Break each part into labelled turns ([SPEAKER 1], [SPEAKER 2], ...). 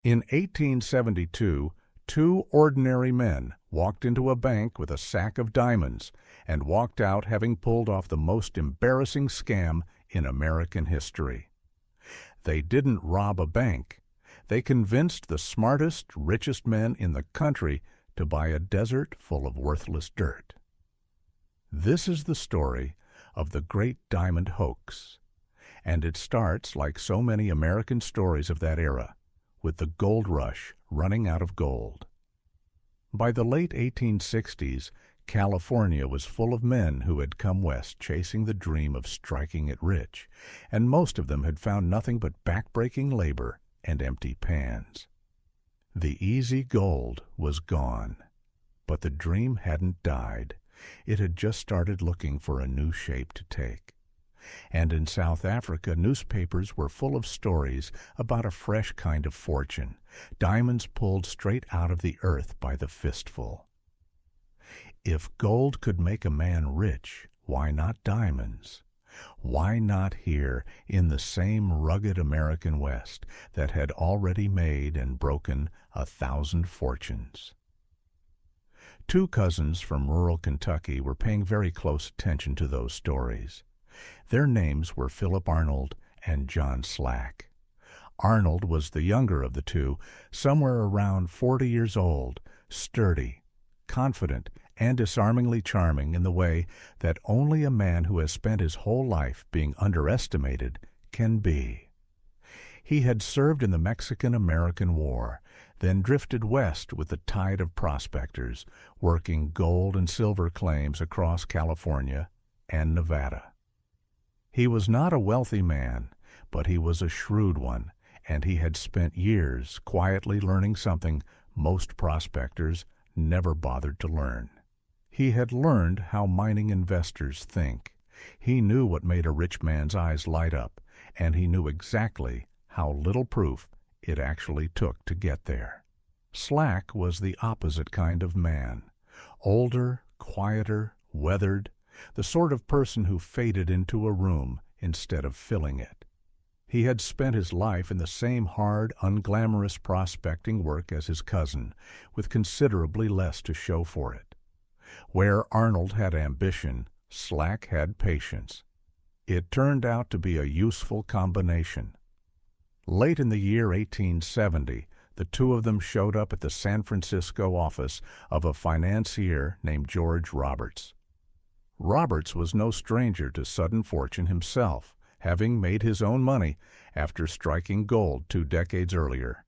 [SPEAKER 1] In 1872, two ordinary men walked into a bank with a sack of diamonds and walked out having pulled off the most embarrassing scam in American history. They didn't rob a bank. They convinced the smartest, richest men in the country to buy a desert full of worthless dirt. This is the story of the Great Diamond Hoax, and it starts, like so many American stories of that era, with the gold rush running out of gold. By the late 1860s, California was full of men who had come west chasing the dream of striking it rich, and most of them had found nothing but backbreaking labor and empty pans. The easy gold was gone, but the dream hadn't died. It had just started looking for a new shape to take. And in South Africa, newspapers were full of stories about a fresh kind of fortune, diamonds pulled straight out of the earth by the fistful. If gold could make a man rich, why not diamonds? Why not here in the same rugged American West that had already made and broken 1,000 fortunes? Two cousins from rural Kentucky were paying very close attention to those stories. Their names were Philip Arnold and John Slack. Arnold was the younger of the two, somewhere around 40 years old, sturdy, confident, and disarmingly charming in the way that only a man who has spent his whole life being underestimated can be. He had served in the Mexican-American War, then drifted west with the tide of prospectors, working gold and silver claims across California and Nevada. He was not a wealthy man, but he was a shrewd one, and he had spent years quietly learning something most prospectors never bothered to learn. He had learned how mining investors think. He knew what made a rich man's eyes light up, and he knew exactly how little proof it actually took to get there. Slack was the opposite kind of man. Older, quieter, weathered, the sort of person who faded into a room instead of filling it. He had spent his life in the same hard, unglamorous prospecting work as his cousin, with considerably less to show for it. Where Arnold had ambition, Slack had patience. It turned out to be a useful combination. Late in the year 1870, the two of them showed up at the San Francisco office of a financier named George Roberts. Roberts was no stranger to sudden fortune himself, having made his own money after striking gold 2 decades earlier.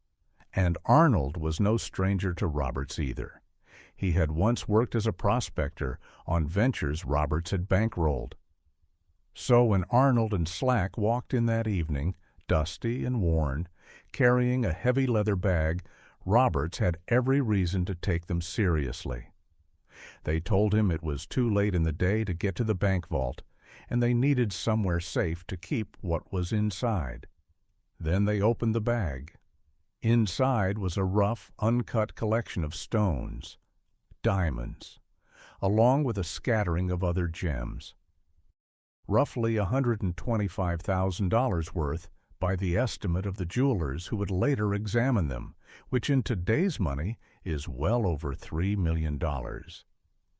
[SPEAKER 1] And Arnold was no stranger to Roberts either. He had once worked as a prospector on ventures Roberts had bankrolled. So when Arnold and Slack walked in that evening, dusty and worn, carrying a heavy leather bag, Roberts had every reason to take them seriously. They told him it was too late in the day to get to the bank vault, and they needed somewhere safe to keep what was inside. Then they opened the bag. Inside was a rough, uncut collection of stones, diamonds, along with a scattering of other gems. Roughly $125,000 worth by the estimate of the jewelers who would later examine them, which in today's money is well over $3 million.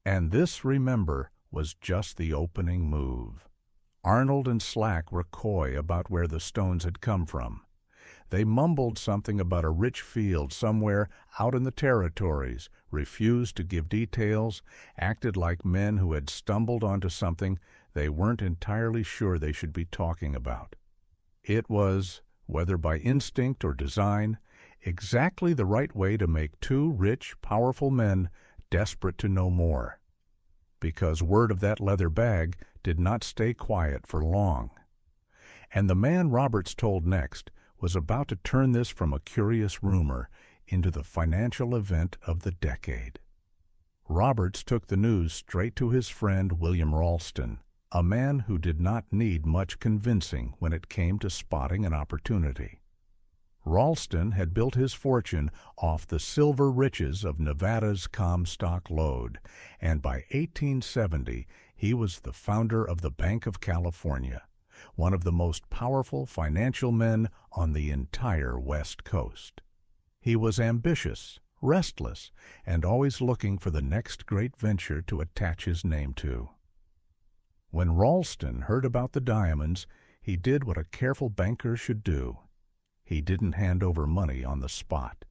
[SPEAKER 1] And this, remember, was just the opening move. Arnold and Slack were coy about where the stones had come from. They mumbled something about a rich field somewhere out in the territories, refused to give details, acted like men who had stumbled onto something they weren't entirely sure they should be talking about. It was, whether by instinct or design, exactly the right way to make two rich, powerful men desperate to know more. Because word of that leather bag did not stay quiet for long. And the man Roberts told next was about to turn this from a curious rumor into the financial event of the decade. Roberts took the news straight to his friend William Ralston, a man who did not need much convincing when it came to spotting an opportunity. Ralston had built his fortune off the silver riches of Nevada's Comstock lode, and by 1870 he was the founder of the Bank of California, one of the most powerful financial men on the entire West Coast. He was ambitious, restless, and always looking for the next great venture to attach his name to. When Ralston heard about the diamonds, he did what a careful banker should do. He didn't hand over money on the spot.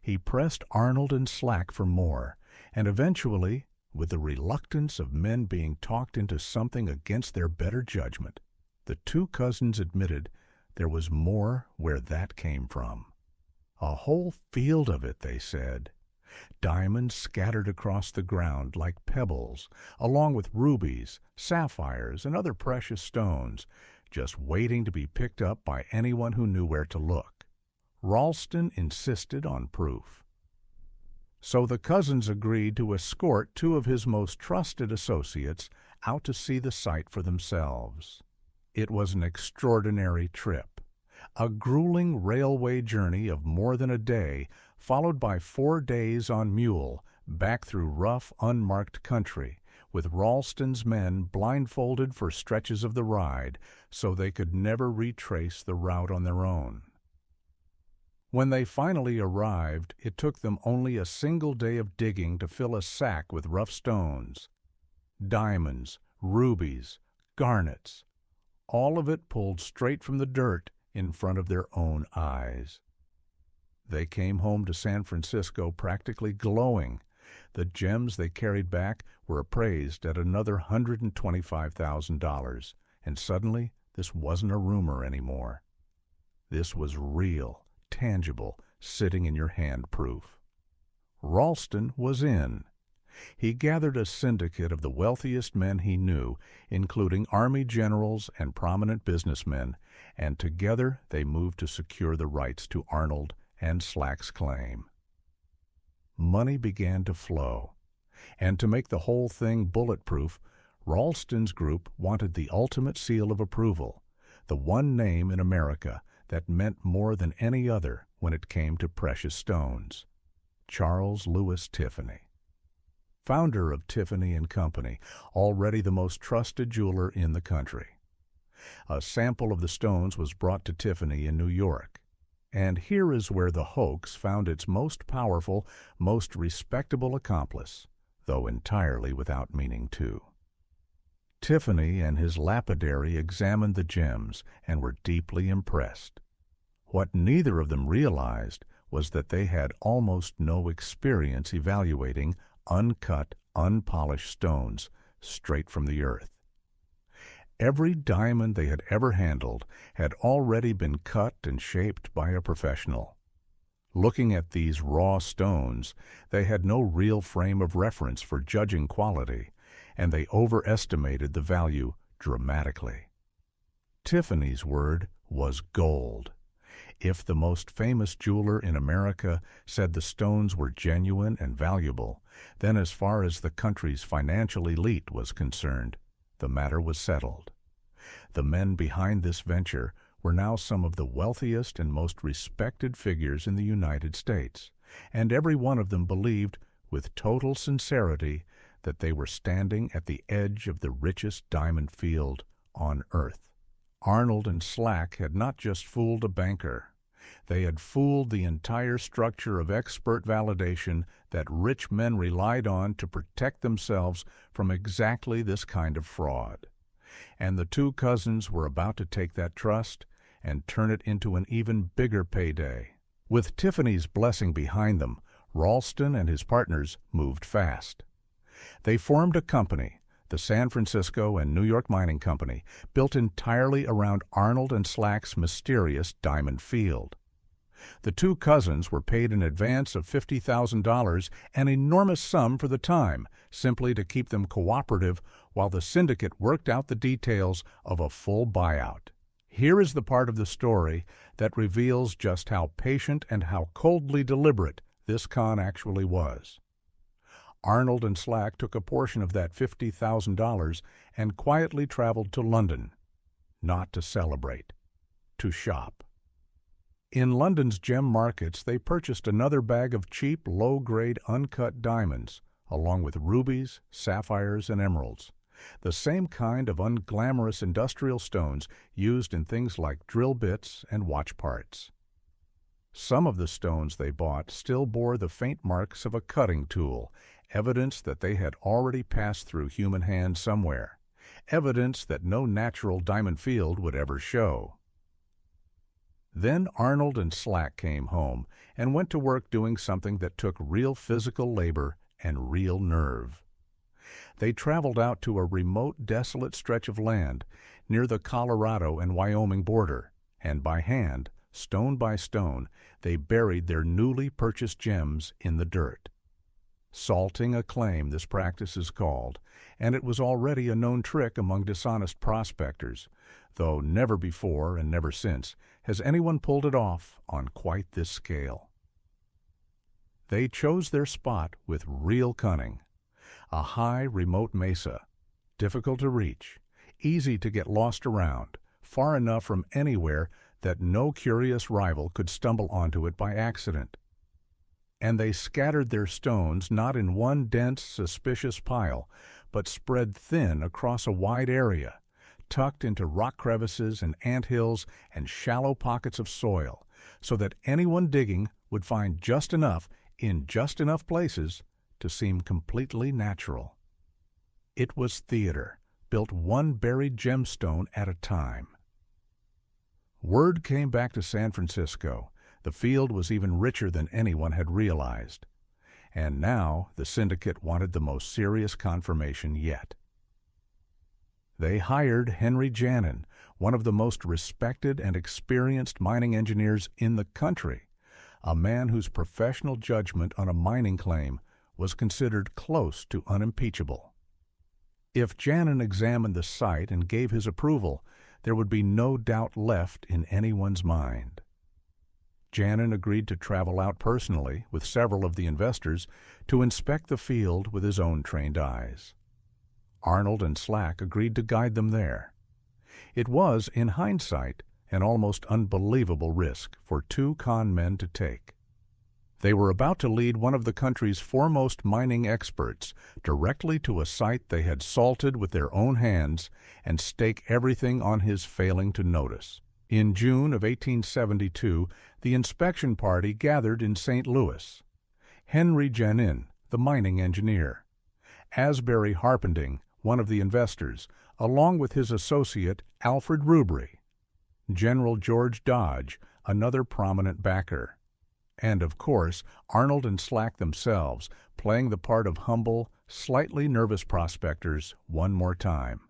[SPEAKER 1] He pressed Arnold and Slack for more, and eventually, with the reluctance of men being talked into something against their better judgment, the two cousins admitted there was more where that came from. A whole field of it, they said. Diamonds scattered across the ground like pebbles, along with rubies, sapphires, and other precious stones, just waiting to be picked up by anyone who knew where to look. Ralston insisted on proof. So the cousins agreed to escort two of his most trusted associates out to see the site for themselves. It was an extraordinary trip, a grueling railway journey of more than a day, followed by 4 days on mule, back through rough, unmarked country, with Ralston's men blindfolded for stretches of the ride, so they could never retrace the route on their own. When they finally arrived, it took them only a single day of digging to fill a sack with rough stones. Diamonds, rubies, garnets, all of it pulled straight from the dirt in front of their own eyes. They came home to San Francisco practically glowing. The gems they carried back were appraised at another $125,000, and suddenly this wasn't a rumor anymore. This was real, tangible, sitting in your hand proof. Ralston was in. He gathered a syndicate of the wealthiest men he knew, including army generals and prominent businessmen, and together they moved to secure the rights to Arnold and Slack's claim. Money began to flow, and to make the whole thing bulletproof, Ralston's group wanted the ultimate seal of approval, the one name in America that meant more than any other when it came to precious stones: Charles Louis Tiffany. Founder of Tiffany Company, already the most trusted jeweler in the country. A sample of the stones was brought to Tiffany in New York. And here is where the hoax found its most powerful, most respectable accomplice, though entirely without meaning to. Tiffany and his lapidary examined the gems and were deeply impressed. What neither of them realized was that they had almost no experience evaluating uncut, unpolished stones straight from the earth. Every diamond they had ever handled had already been cut and shaped by a professional. Looking at these raw stones, they had no real frame of reference for judging quality, and they overestimated the value dramatically. Tiffany's word was gold. If the most famous jeweler in America said the stones were genuine and valuable, then as far as the country's financial elite was concerned, the matter was settled. The men behind this venture were now some of the wealthiest and most respected figures in the United States, and every one of them believed, with total sincerity, that they were standing at the edge of the richest diamond field on earth. Arnold and Slack had not just fooled a banker. They had fooled the entire structure of expert validation that rich men relied on to protect themselves from exactly this kind of fraud. And the two cousins were about to take that trust and turn it into an even bigger payday. With Tiffany's blessing behind them, Ralston and his partners moved fast. They formed a company, the San Francisco and New York Mining Company, built entirely around Arnold and Slack's mysterious diamond field. The two cousins were paid an advance of $50,000, an enormous sum for the time, simply to keep them cooperative while the syndicate worked out the details of a full buyout. Here is the part of the story that reveals just how patient and how coldly deliberate this con actually was. Arnold and Slack took a portion of that $50,000 and quietly traveled to London, not to celebrate, to shop. In London's gem markets, they purchased another bag of cheap, low-grade, uncut diamonds, along with rubies, sapphires, and emeralds, the same kind of unglamorous industrial stones used in things like drill bits and watch parts. Some of the stones they bought still bore the faint marks of a cutting tool, evidence that they had already passed through human hands somewhere, evidence that no natural diamond field would ever show. Then Arnold and Slack came home and went to work doing something that took real physical labor and real nerve. They traveled out to a remote, desolate stretch of land near the Colorado and Wyoming border, and by hand, stone by stone, they buried their newly purchased gems in the dirt. Salting a claim, this practice is called, and it was already a known trick among dishonest prospectors, though never before and never since has anyone pulled it off on quite this scale. They chose their spot with real cunning. A high, remote mesa, difficult to reach, easy to get lost around, far enough from anywhere that no curious rival could stumble onto it by accident. And they scattered their stones not in one dense, suspicious pile, but spread thin across a wide area, tucked into rock crevices and anthills and shallow pockets of soil, so that anyone digging would find just enough in just enough places to seem completely natural. It was theater, built one buried gemstone at a time. Word came back to San Francisco. The field was even richer than anyone had realized. And now the syndicate wanted the most serious confirmation yet. They hired Henry Janin, one of the most respected and experienced mining engineers in the country, a man whose professional judgment on a mining claim was considered close to unimpeachable. If Janin examined the site and gave his approval, there would be no doubt left in anyone's mind. Janin agreed to travel out personally with several of the investors to inspect the field with his own trained eyes. Arnold and Slack agreed to guide them there. It was, in hindsight, an almost unbelievable risk for two con men to take. They were about to lead one of the country's foremost mining experts directly to a site they had salted with their own hands and stake everything on his failing to notice. In June of 1872, the inspection party gathered in St. Louis. Henry Janin, the mining engineer; Asbury Harpending, one of the investors, along with his associate Alfred Rubery; General George Dodge, another prominent backer; and, of course, Arnold and Slack themselves, playing the part of humble, slightly nervous prospectors one more time.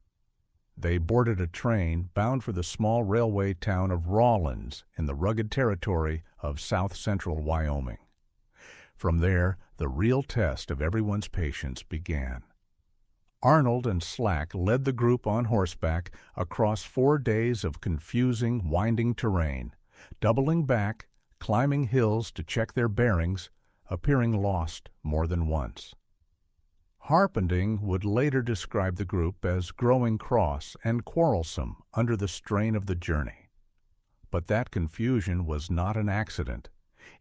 [SPEAKER 1] They boarded a train bound for the small railway town of Rawlins in the rugged territory of south-central Wyoming. From there, the real test of everyone's patience began. Arnold and Slack led the group on horseback across 4 days of confusing, winding terrain, doubling back, climbing hills to check their bearings, appearing lost more than once. Harpending would later describe the group as growing cross and quarrelsome under the strain of the journey. But that confusion was not an accident.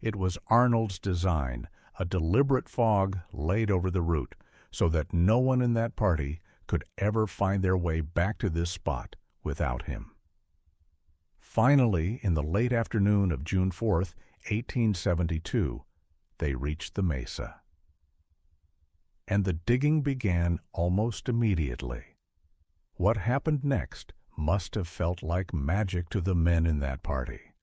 [SPEAKER 1] It was Arnold's design, a deliberate fog laid over the route, so that no one in that party could ever find their way back to this spot without him. Finally, in the late afternoon of June 4th, 1872, they reached the mesa. And the digging began almost immediately. What happened next must have felt like magic to the men in that party.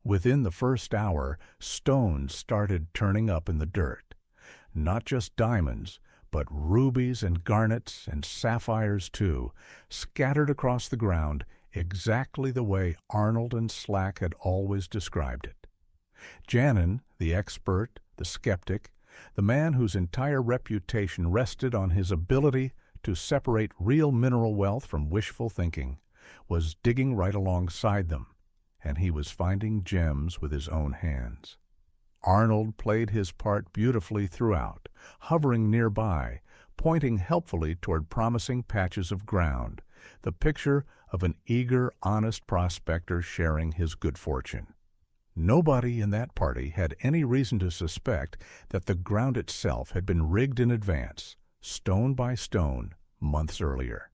[SPEAKER 1] Within the first hour, stones started turning up in the dirt. Not just diamonds, but rubies and garnets and sapphires too, scattered across the ground exactly the way Arnold and Slack had always described it. Janin, the expert, the skeptic, the man whose entire reputation rested on his ability to separate real mineral wealth from wishful thinking, was digging right alongside them, and he was finding gems with his own hands. Arnold played his part beautifully throughout, hovering nearby, pointing helpfully toward promising patches of ground, the picture of an eager, honest prospector sharing his good fortune. Nobody in that party had any reason to suspect that the ground itself had been rigged in advance, stone by stone, months earlier.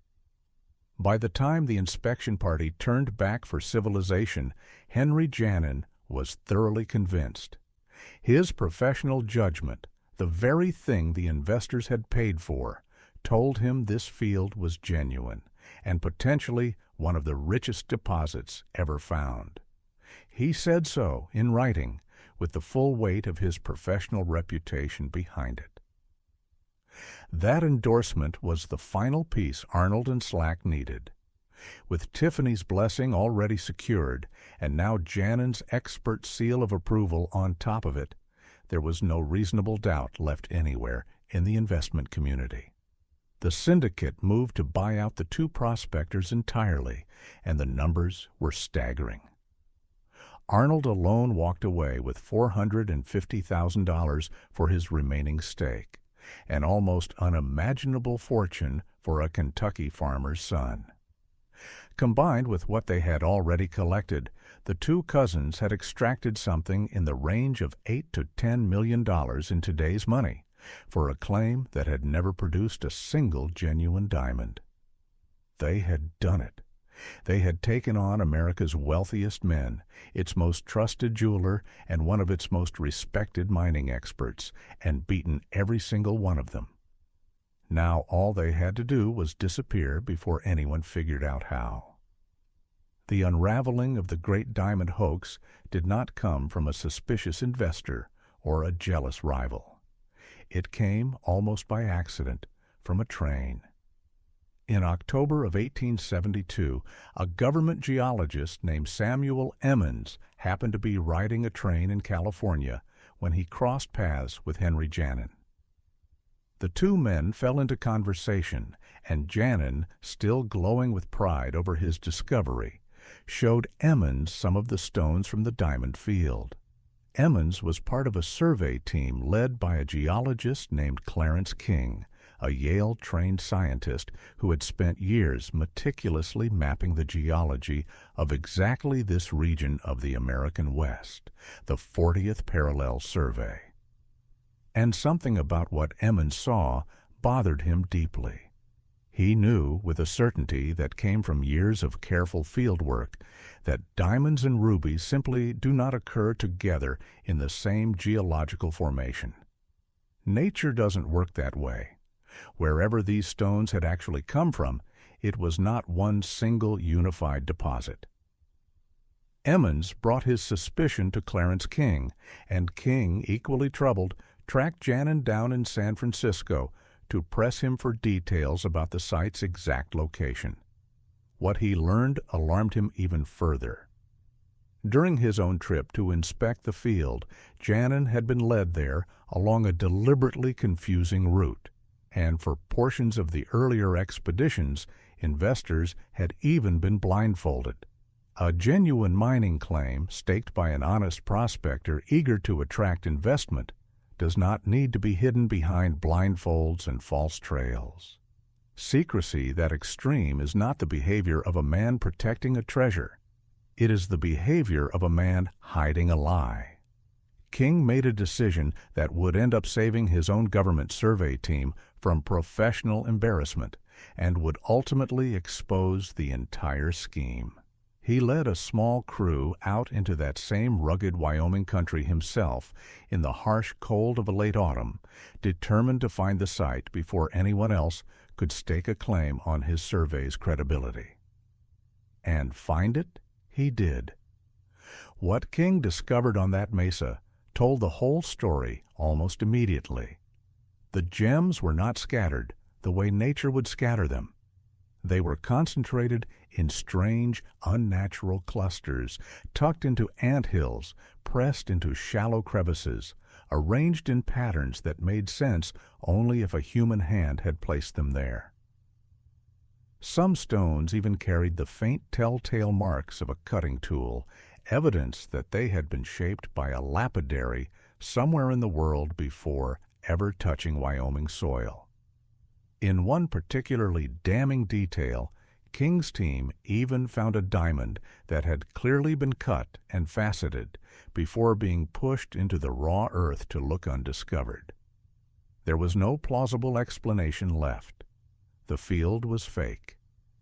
[SPEAKER 1] By the time the inspection party turned back for civilization, Henry Janin was thoroughly convinced. His professional judgment, the very thing the investors had paid for, told him this field was genuine and potentially one of the richest deposits ever found. He said so in writing, with the full weight of his professional reputation behind it. That endorsement was the final piece Arnold and Slack needed. With Tiffany's blessing already secured, and now Janen's expert seal of approval on top of it, there was no reasonable doubt left anywhere in the investment community. The syndicate moved to buy out the two prospectors entirely, and the numbers were staggering. Arnold alone walked away with $450,000 for his remaining stake, an almost unimaginable fortune for a Kentucky farmer's son. Combined with what they had already collected, the two cousins had extracted something in the range of $8 to $10 million in today's money for a claim that had never produced a single genuine diamond. They had done it. They had taken on America's wealthiest men, its most trusted jeweler, and one of its most respected mining experts, and beaten every single one of them. Now all they had to do was disappear before anyone figured out how. The unraveling of the Great Diamond Hoax did not come from a suspicious investor or a jealous rival. It came, almost by accident, from a train. In October of 1872, a government geologist named Samuel Emmons happened to be riding a train in California when he crossed paths with Henry Janen. The two men fell into conversation, and Janen, still glowing with pride over his discovery, showed Emmons some of the stones from the diamond field. Emmons was part of a survey team led by a geologist named Clarence King, a Yale-trained scientist who had spent years meticulously mapping the geology of exactly this region of the American West, the 40th Parallel Survey. And something about what Emmons saw bothered him deeply. He knew with a certainty that came from years of careful field work that diamonds and rubies simply do not occur together in the same geological formation. Nature doesn't work that way. Wherever these stones had actually come from, it was not one single unified deposit. Emmons brought his suspicion to Clarence King, and King, equally troubled, tracked Janen down in San Francisco to press him for details about the site's exact location. What he learned alarmed him even further. During his own trip to inspect the field, Janen had been led there along a deliberately confusing route, and for portions of the earlier expeditions, investors had even been blindfolded. A genuine mining claim staked by an honest prospector eager to attract investment does not need to be hidden behind blindfolds and false trails. Secrecy that extreme is not the behavior of a man protecting a treasure. It is the behavior of a man hiding a lie. King made a decision that would end up saving his own government survey team from professional embarrassment and would ultimately expose the entire scheme. He led a small crew out into that same rugged Wyoming country himself in the harsh cold of a late autumn, determined to find the site before anyone else could stake a claim on his survey's credibility. And find it he did. What King discovered on that mesa told the whole story almost immediately. The gems were not scattered the way nature would scatter them. They were concentrated in strange, unnatural clusters, tucked into anthills, pressed into shallow crevices, arranged in patterns that made sense only if a human hand had placed them there. Some stones even carried the faint telltale marks of a cutting tool, evidence that they had been shaped by a lapidary somewhere in the world before ever touching Wyoming soil. In one particularly damning detail, King's team even found a diamond that had clearly been cut and faceted before being pushed into the raw earth to look undiscovered. There was no plausible explanation left. The field was fake.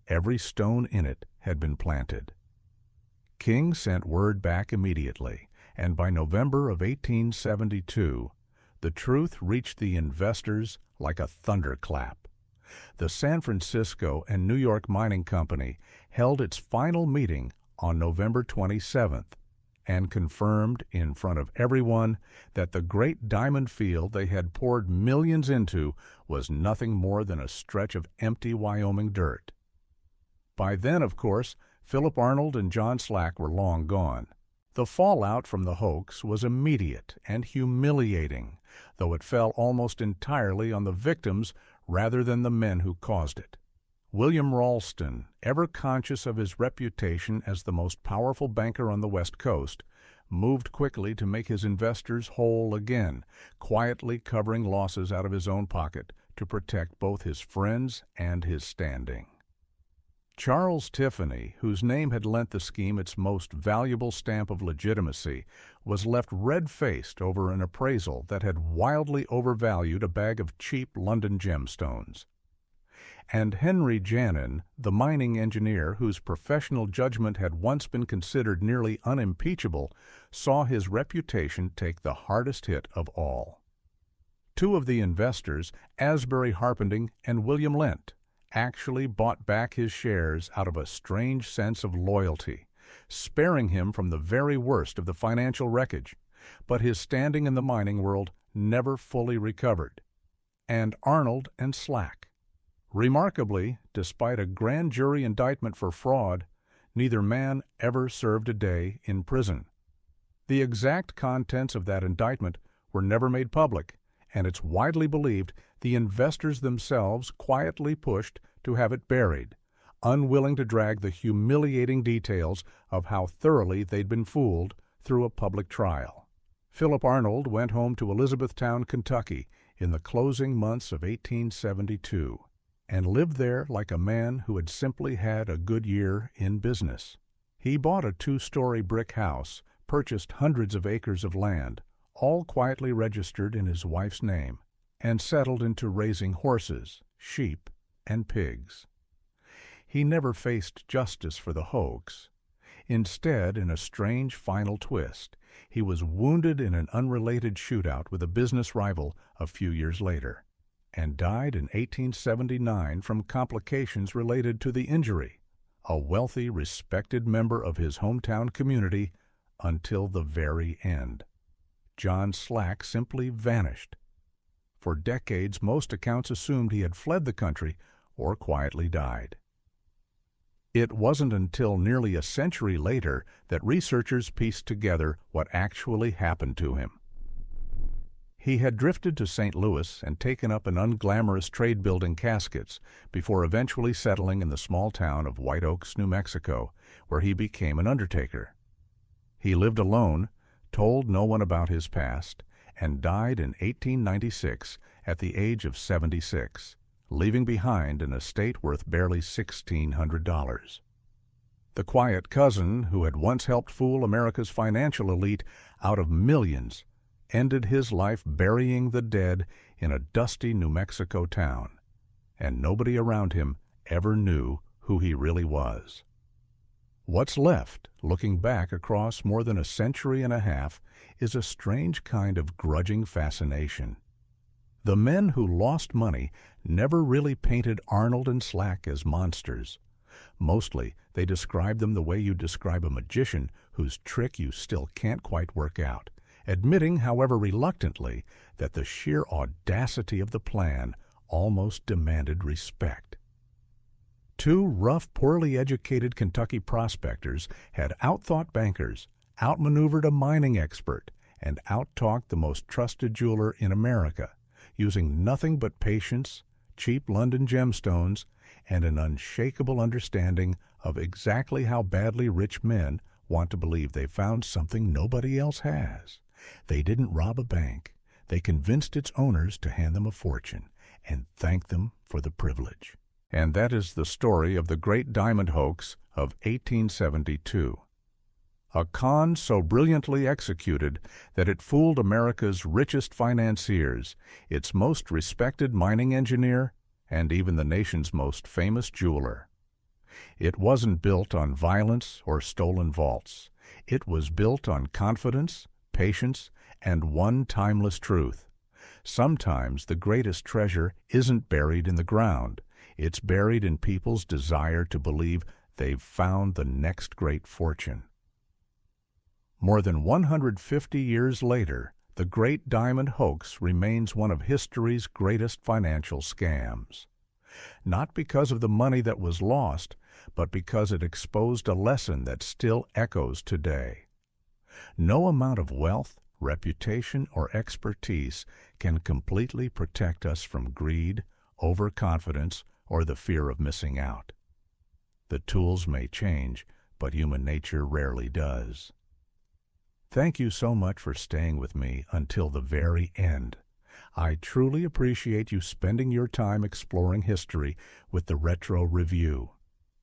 [SPEAKER 1] Every stone in it had been planted. King sent word back immediately, and by November of 1872, the truth reached the investors like a thunderclap. The San Francisco and New York Mining Company held its final meeting on November 27th and confirmed in front of everyone that the Great Diamond field they had poured millions into was nothing more than a stretch of empty Wyoming dirt. By then, of course, Philip Arnold and John Slack were long gone. The fallout from the hoax was immediate and humiliating, though it fell almost entirely on the victims rather than the men who caused it. William Ralston, ever conscious of his reputation as the most powerful banker on the West Coast, moved quickly to make his investors whole again, quietly covering losses out of his own pocket to protect both his friends and his standing. Charles Tiffany, whose name had lent the scheme its most valuable stamp of legitimacy, was left red-faced over an appraisal that had wildly overvalued a bag of cheap London gemstones. And Henry Janin, the mining engineer whose professional judgment had once been considered nearly unimpeachable, saw his reputation take the hardest hit of all. Two of the investors, Asbury Harpending and William Lent, actually bought back his shares out of a strange sense of loyalty, sparing him from the very worst of the financial wreckage, but his standing in the mining world never fully recovered. And Arnold and Slack. Remarkably, despite a grand jury indictment for fraud, neither man ever served a day in prison. The exact contents of that indictment were never made public, and it's widely believed the investors themselves quietly pushed to have it buried, unwilling to drag the humiliating details of how thoroughly they'd been fooled through a public trial. Philip Arnold went home to Elizabethtown, Kentucky, in the closing months of 1872, and lived there like a man who had simply had a good year in business. He bought a 2-story brick house, purchased hundreds of acres of land, all quietly registered in his wife's name, and settled into raising horses, sheep, and pigs. He never faced justice for the hoax. Instead, in a strange final twist, he was wounded in an unrelated shootout with a business rival a few years later, and died in 1879 from complications related to the injury, a wealthy, respected member of his hometown community until the very end. John Slack simply vanished. For decades, most accounts assumed he had fled the country or quietly died. It wasn't until nearly a century later that researchers pieced together what actually happened to him. He had drifted to St. Louis and taken up an unglamorous trade building caskets before eventually settling in the small town of White Oaks, New Mexico, where he became an undertaker. He lived alone, told no one about his past, and died in 1896 at the age of 76, leaving behind an estate worth barely $1,600. The quiet cousin who had once helped fool America's financial elite out of millions ended his life burying the dead in a dusty New Mexico town, and nobody around him ever knew who he really was. What's left, looking back across more than a century and a half, is a strange kind of grudging fascination. The men who lost money never really painted Arnold and Slack as monsters. Mostly, they described them the way you describe a magician whose trick you still can't quite work out, admitting, however reluctantly, that the sheer audacity of the plan almost demanded respect. Two rough, poorly educated Kentucky prospectors had outthought bankers, outmaneuvered a mining expert, and outtalked the most trusted jeweler in America, using nothing but patience, cheap London gemstones, and an unshakable understanding of exactly how badly rich men want to believe they found something nobody else has. They didn't rob a bank. They convinced its owners to hand them a fortune and thank them for the privilege. And that is the story of the Great Diamond Hoax of 1872. A con so brilliantly executed that it fooled America's richest financiers, its most respected mining engineer, and even the nation's most famous jeweler. It wasn't built on violence or stolen vaults. It was built on confidence, patience, and one timeless truth. Sometimes the greatest treasure isn't buried in the ground. It's buried in people's desire to believe they've found the next great fortune. More than 150 years later, the Great Diamond Hoax remains one of history's greatest financial scams. Not because of the money that was lost, but because it exposed a lesson that still echoes today. No amount of wealth, reputation, or expertise can completely protect us from greed, overconfidence, or the fear of missing out. The tools may change, but human nature rarely does. Thank you so much for staying with me until the very end. I truly appreciate you spending your time exploring history with the Retro Review.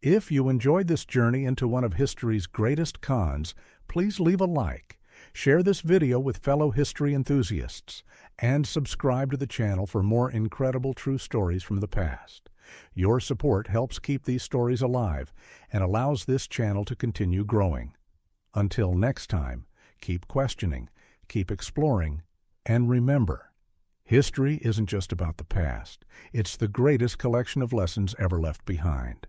[SPEAKER 1] If you enjoyed this journey into one of history's greatest cons, please leave a like, share this video with fellow history enthusiasts, and subscribe to the channel for more incredible true stories from the past. Your support helps keep these stories alive and allows this channel to continue growing. Until next time, keep questioning, keep exploring, and remember, history isn't just about the past. It's the greatest collection of lessons ever left behind.